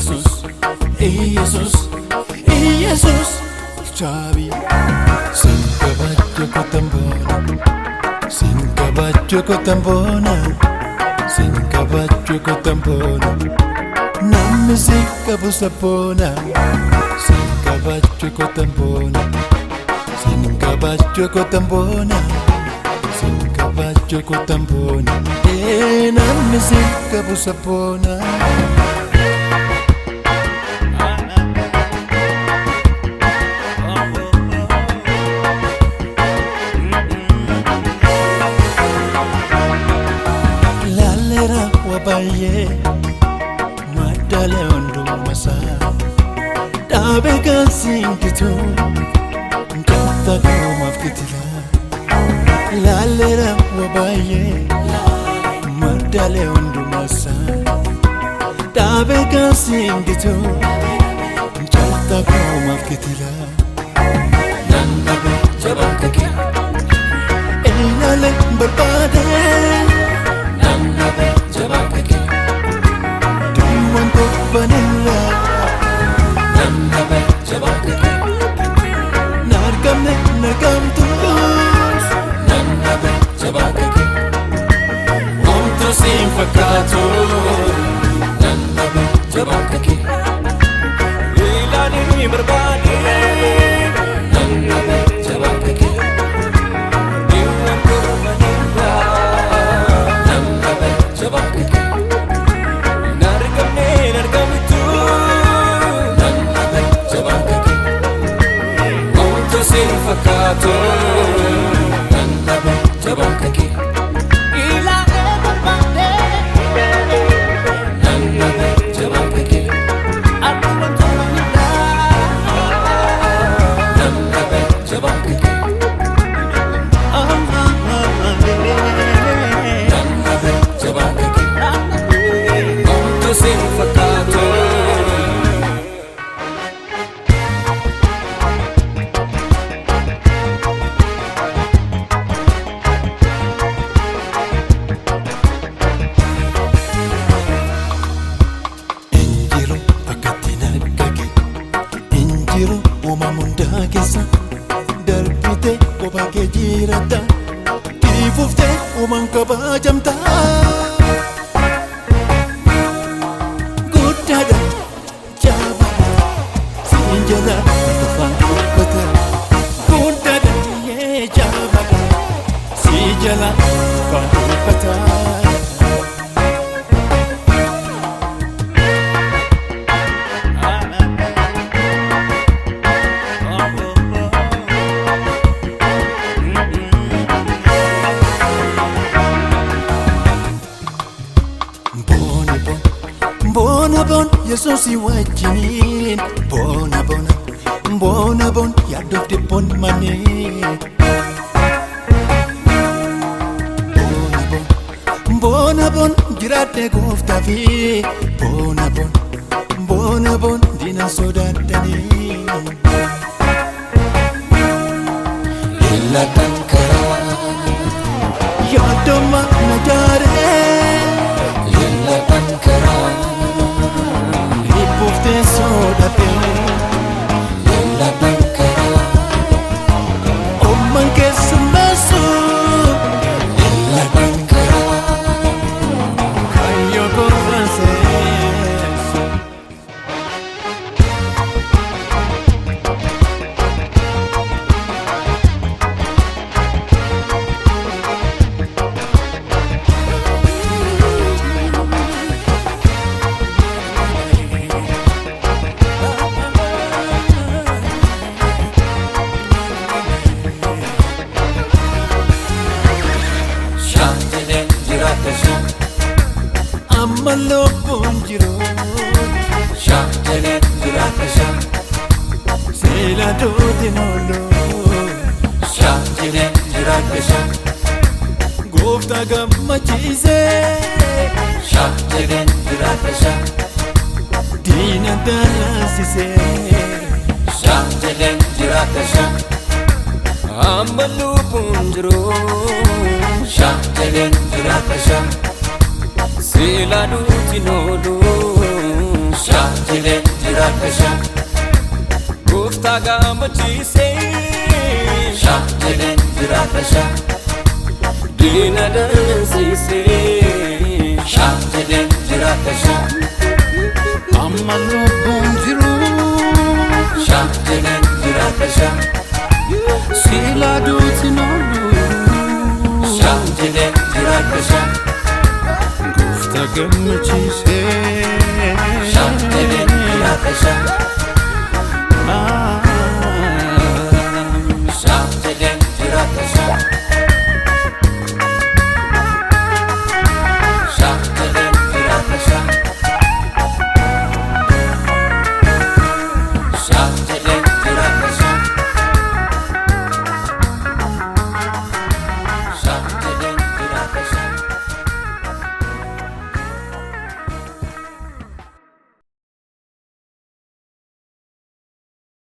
ኢየሱስ ኢየሱስ ኢየሱስ ቻቢ sinkabacho kotambona sinkabacho kotambona nammi sikabusapona sinkabacho kotambona sinkabacho kotambona sinkabacho kotambona nammi sikabusapona wabaye madale ondo masa dabe kansingitu nkata ko mafkitila lalera wabaye madale ondo masa dabe kansingitu nkata ko mafkitila nandabe jabakake elale barbade vanilla nandabe jabakake nargamne nargamtus nandabe jabakake omtu sim fakato nandabe jabakake ilani mirbani nandabe jabakake diwan kurbanilla nandabe jabakake fakato nandabe jabakake ila barbade nandabe jabakake aduwan tolida nandabe jabakake nandabe jabakake onto sin fakato Umamunda kesa darbite obake jirata kifufte umankabajamta gudada jaba sinjala tafakata gudada ye jaba sinjala tafakata Bona bon, Jesus wajinin. Bona bon, yadov de bon mane. Bona bon, jirate gofta vi. Bona bon, dina sodatani. Illa tankara, yadoma najare. Illa tankara. Pufte soda pe la bankara o manke sumasu la bankara kayo corranse Amalo punjiro Shantele durakasha Sela do dinolo Shantele durakasha Gofta gamma chize Shantele durakasha Dina dalasise Shantele durakasha Amalo punjiro Shantele durakasha Sela do dinolo Shaajileen jiraadhasha Gooftaa gammachiisee Shaajileen jiraadhasha diina dansiisee Shaajileen jiraadhasha amma lubbuun jiru Shaajileen jiraadhasha silaa duutiin oolu Shaajileen jiraadhasha Gooftaa gammachiisee